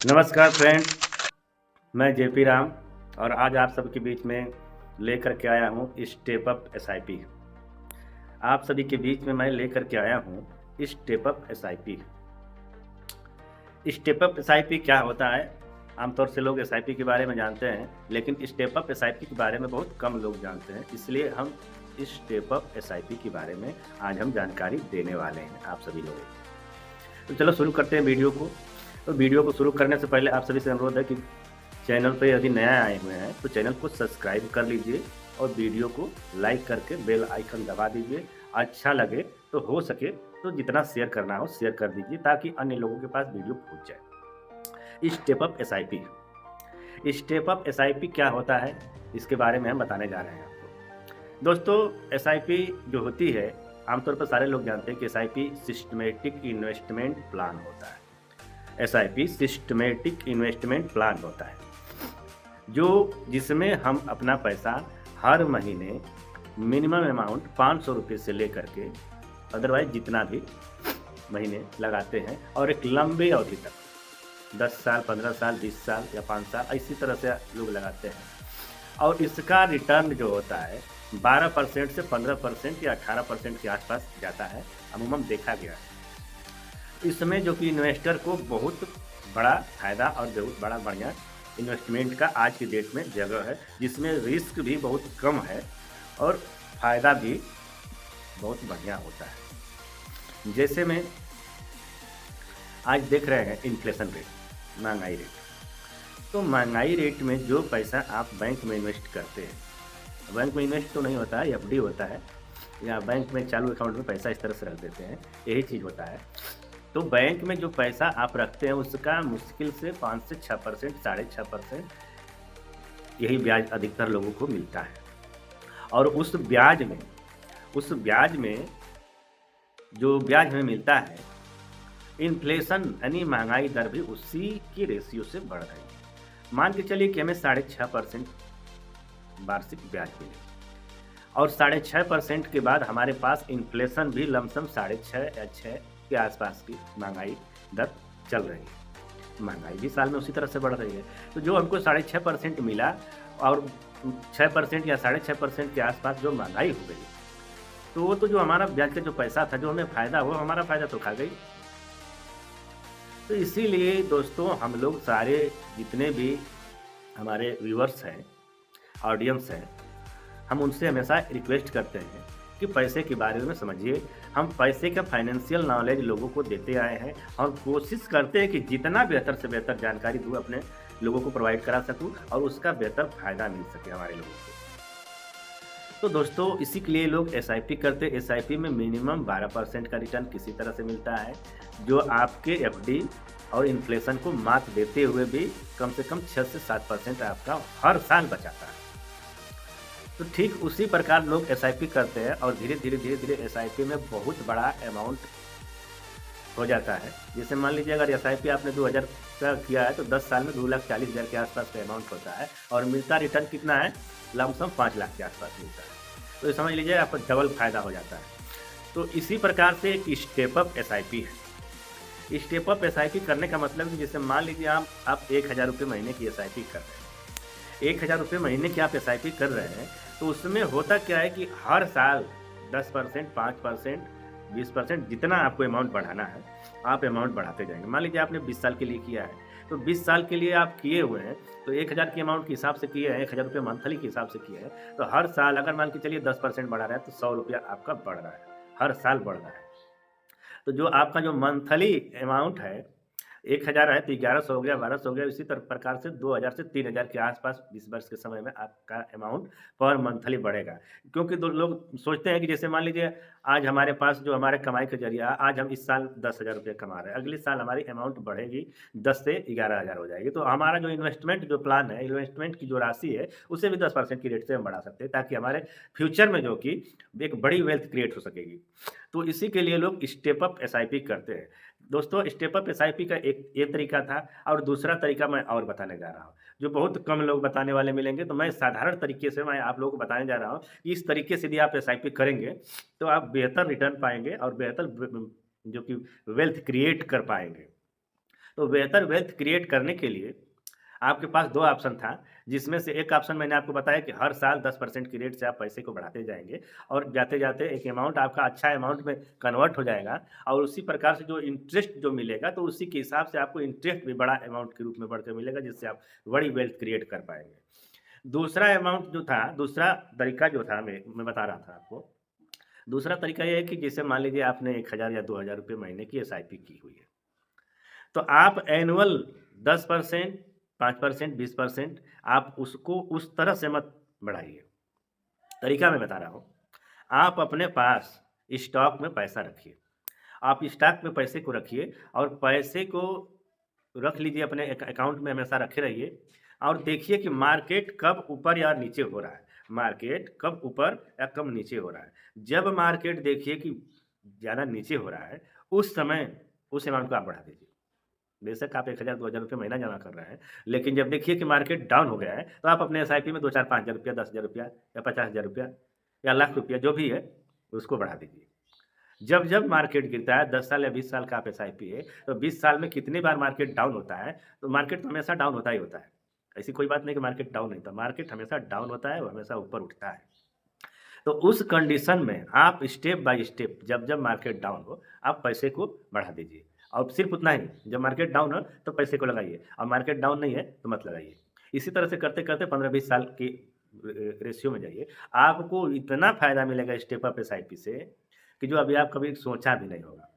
नमस्कार फ्रेंड, मैं जेपी राम और आज आप सबके बीच में लेकर के आया हूँ स्टेप अप एसआईपी। आप सभी के बीच में मैं लेकर के आया हूँ step up SIP. Step up SIP क्या होता है? आमतौर से लोग एसआईपी के बारे में जानते हैं, लेकिन स्टेप अप एसआईपी के बारे में बहुत कम लोग जानते हैं। इसलिए हम इस स्टेप अप एसआईपी के बारे में आज हम जानकारी देने वाले हैं आप सभी लोगों को। तो चलो शुरू करते हैं वीडियो को। तो वीडियो को शुरू करने से पहले आप सभी से अनुरोध है कि चैनल पर यदि नया आए हुए हैं तो चैनल को सब्सक्राइब कर लीजिए और वीडियो को लाइक करके बेल आइकन दबा दीजिए। अच्छा लगे तो हो सके तो जितना शेयर करना हो शेयर कर दीजिए ताकि अन्य लोगों के पास वीडियो पहुंच जाए। Step up SIP, step up SIP क्या होता है इसके बारे में हम बताने जा रहे हैं आपको। दोस्तों, एसआईपी जो होती है आमतौर पर सारे लोग जानते हैं कि एसआईपी सिस्टमेटिक इन्वेस्टमेंट प्लान होता है। एसआईपी सिस्टमेटिक इन्वेस्टमेंट प्लान होता है जो जिसमें हम अपना पैसा हर महीने मिनिमम अमाउंट 500 रुपये से लेकर के अदरवाइज जितना भी महीने लगाते हैं और एक लंबी अवधि तक 10 साल, 15 साल, 20 साल या 5 साल इसी तरह से लोग लगाते हैं। और इसका रिटर्न जो होता है 12% से 15% या 18% के आसपास जाता है, अमूमन देखा गया है। इसमें जो कि इन्वेस्टर को बहुत बड़ा फायदा और बहुत बड़ा बढ़िया इन्वेस्टमेंट का आज की डेट में जगह है, जिसमें रिस्क भी बहुत कम है और फायदा भी बहुत बढ़िया होता है। जैसे में आज देख रहे हैं इन्फ्लेशन रेट, महंगाई रेट। तो महंगाई रेट में जो पैसा आप बैंक में इन्वेस्ट करते हैं, बैंक में इन्वेस्ट तो नहीं होता है, एफडी होता है या बैंक में चालू अकाउंट में पैसा इस तरह से रख देते हैं, यही चीज़ होता है। तो बैंक में जो पैसा आप रखते हैं उसका मुश्किल से 5 से 6%, 6.5% यही ब्याज अधिकतर लोगों को मिलता है। और उस ब्याज में जो ब्याज हमें मिलता है, इन्फ्लेशन यानी महंगाई दर भी उसी की रेशियो से बढ़ रही है। मान के चलिए कि हमें 6.5% वार्षिक ब्याज मिले और 6.5% के बाद हमारे पास इन्फ्लेशन भी लमसम 6.5 या 6 के आसपास की महंगाई दर चल रही है। महंगाई भी साल में उसी तरह से बढ़ रही है। तो जो हमको 6.5% मिला और 6% या 6.5% के आसपास जो महंगाई हो गई, तो वो तो जो हमारा ब्याज का जो पैसा था, जो हमें फ़ायदा हुआ, हमारा फ़ायदा तो खा गई। तो इसीलिए दोस्तों हम लोग सारे जितने भी हमारे व्यूअर्स हैं, ऑडियंस हैं, हम उनसे हमेशा रिक्वेस्ट करते हैं कि पैसे के बारे में समझिए। हम पैसे का फाइनेंशियल नॉलेज लोगों को देते आए हैं और कोशिश करते हैं कि जितना बेहतर से बेहतर जानकारी दूँ, अपने लोगों को प्रोवाइड करा सकूँ और उसका बेहतर फ़ायदा मिल सके हमारे लोगों को। तो दोस्तों इसी के लिए लोग एसआईपी करते हैं। एसआईपी में मिनिमम 12% का रिटर्न किसी तरह से मिलता है, जो आपके एफडी और इन्फ्लेशन को मात देते हुए भी कम से कम 6 से 7% आपका हर साल बचाता है। तो ठीक उसी प्रकार लोग एसआईपी करते हैं और धीरे धीरे एसआईपी में बहुत बड़ा अमाउंट हो जाता है। जैसे मान लीजिए अगर एसआईपी आपने 2000 का किया है तो 10 साल में 2,40,000 के आसपास का अमाउंट होता है और मिलता रिटर्न कितना है? लमसम 5 लाख के आसपास मिलता है। तो ये समझ लीजिए आपका डबल फायदा हो जाता है। तो इसी प्रकार से एक स्टेप अप एसआईपी है। स्टेप अप एसआईपी करने का मतलब कि जैसे मान लीजिए आप 1,000 रुपये महीने की एसआईपी कर रहे हैं। 1,000 रुपये महीने की आप एसआईपी कर रहे हैं, तो उसमें होता क्या है कि हर साल 10%, 5%, 20% जितना आपको अमाउंट बढ़ाना है, आप अमाउंट बढ़ाते जाएंगे। मान लीजिए आपने 20 साल के लिए किया है, तो 20 साल के लिए आप किए हुए हैं, तो 1,000 के अमाउंट के हिसाब से किए हैं, 1,000 रुपये मंथली के हिसाब से किए हैं, तो हर साल अगर मान के चलिए 10% बढ़ा रहा है तो 100 रुपया आपका बढ़ रहा है, हर साल बढ़ रहा है। तो जो आपका जो मंथली अमाउंट है 1,000 है तो 1100 हो गया, 1200 हो गया, इसी तरह प्रकार से 2,000 से 3,000 के आसपास 20 वर्ष के समय में आपका अमाउंट पर मंथली बढ़ेगा। क्योंकि दो लोग सोचते हैं कि जैसे मान लीजिए आज हमारे पास जो हमारे कमाई का ज़रिया, आज हम इस साल 10,000 रुपये कमा रहे हैं, अगले साल हमारी अमाउंट बढ़ेगी 10 से 11,000 हो जाएगी। तो हमारा जो इन्वेस्टमेंट जो प्लान है, इन्वेस्टमेंट की जो राशि है, उसे भी 10% की रेट से हम बढ़ा सकते हैं ताकि हमारे फ्यूचर में जो कि एक बड़ी वेल्थ क्रिएट हो सकेगी। तो इसी के लिए लोग स्टेप अप एसआईपी करते हैं। दोस्तों स्टेप अप एसआईपी का एक ये तरीका था और दूसरा तरीका मैं और बताने जा रहा हूँ, जो बहुत कम लोग बताने वाले मिलेंगे। तो मैं साधारण तरीके से मैं आप लोगों को बताने जा रहा हूँ कि इस तरीके से यदि आप एसआईपी करेंगे तो आप बेहतर रिटर्न पाएँगे और बेहतर जो कि वेल्थ क्रिएट कर पाएँगे। तो बेहतर वेल्थ क्रिएट करने के लिए आपके पास 2 ऑप्शन था, जिसमें से एक ऑप्शन मैंने आपको बताया कि हर साल 10% की रेट से आप पैसे को बढ़ाते जाएँगे और जाते-जाते एक अमाउंट आपका अच्छा अमाउंट में कन्वर्ट हो जाएगा और उसी प्रकार से जो इंटरेस्ट जो मिलेगा, तो उसी के हिसाब से आपको इंटरेस्ट भी बड़ा अमाउंट के रूप में बढ़ के मिलेगा, जिससे आप बड़ी वेल्थ क्रिएट कर पाएँगे। दूसरा अमाउंट जो था, दूसरा तरीका जो था मैं बता रहा था आपको। दूसरा तरीका ये है कि जैसे मान लीजिए आपने 1000 या 2000 रुपए महीने की एसआईपी की हुई है। तो आप एनुअल 10%, 5%, 20% आप उसको उस तरह से मत बढ़ाइए। तरीका मैं बता रहा हूँ। आप अपने पास स्टॉक में पैसा रखिए। आप स्टॉक में पैसे को रखिए और पैसे को रख लीजिए अपने अकाउंट में हमेशा रखे रहिए और देखिए कि मार्केट कब ऊपर या नीचे हो रहा है। मार्केट कब ऊपर या कब नीचे हो रहा है। जब मार्केट देखिए कि ज़्यादा नीचे हो रहा है, उस समय उस अमाउंट को आप बढ़ा दीजिए। बेशक आप 1000 2000 रुपए महीना जमा कर रहे हैं, लेकिन जब देखिए कि मार्केट डाउन हो गया है, तो आप अपने एसआईपी में 2 4 5,000 रुपया, 10,000 रुपया या 50,000 रुपया या लाख रुपया जो भी है, उसको बढ़ा दीजिए। जब-जब मार्केट गिरता है 10 साल या 20 साल का आप एसआईपी है, तो 20 साल में कितनी बार मार्केट डाउन होता है, तो मार्केट तो हमेशा डाउन होता ही होता है। ऐसी कोई बात नहीं कि मार्केट डाउन नहीं होता, मार्केट हमेशा डाउन होता है और हमेशा ऊपर उठता है। तो उस कंडीशन में आप स्टेप बाय स्टेप जब-जब मार्केट डाउन हो, आप पैसे को बढ़ा दीजिए। और सिर्फ़ उतना ही, जब मार्केट डाउन हो तो पैसे को लगाइए और मार्केट डाउन नहीं है तो मत लगाइए। इसी तरह से करते-करते 15-20 साल की रेशियो में जाइए। आपको इतना फ़ायदा मिलेगा स्टेप अप एसआईपी से कि जो अभी आप कभी सोचा भी नहीं होगा।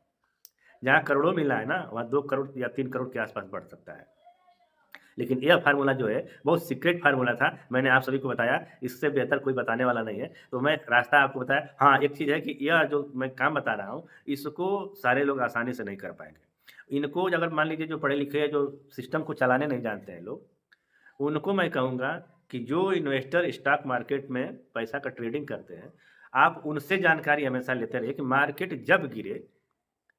जहाँ करोड़ों मिल रहा है ना, वहाँ 2 करोड़ या 3 करोड़ के आस-पास बढ़ सकता है। लेकिन यह फ़ॉर्मूला जो है, बहुत सीक्रेट फ़ॉर्मूला था। मैंने आप सभी को बताया, इससे बेहतर कोई बताने वाला नहीं है। तो मैं रास्ता आपको बताया। हाँ, एक चीज़ है कि यह जो मैं काम बता रहा हूँ, इसको सारे लोग आसानी से नहीं कर पाएँगे। इनको अगर मान लीजिए जो पढ़े-लिखे हैं, जो सिस्टम को चलाने नहीं जानते हैं लोग, उनको मैं कहूँगा कि जो इन्वेस्टर स्टॉक मार्केट में पैसा का ट्रेडिंग करते हैं, आप उनसे जानकारी हमेशा लेते रहिए कि मार्केट जब गिरे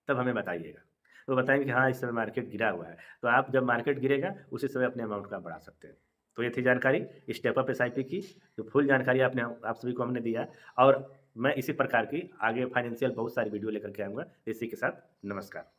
तब हमें बताइएगा। तो बताएँगे कि हाँ, इस समय मार्केट गिरा हुआ है। तो आप जब मार्केट गिरेगा, उसी समय अपने अमाउंट को आप बढ़ा सकते हैं। तो ये थी जानकारी स्टेप अप एसआईपी की, जो फुल जानकारी आपने आप सभी को हमने दिया और मैं इसी प्रकार की आगे फाइनेंशियल बहुत सारी वीडियो लेकर के आऊँगा। इसी के साथ नमस्कार।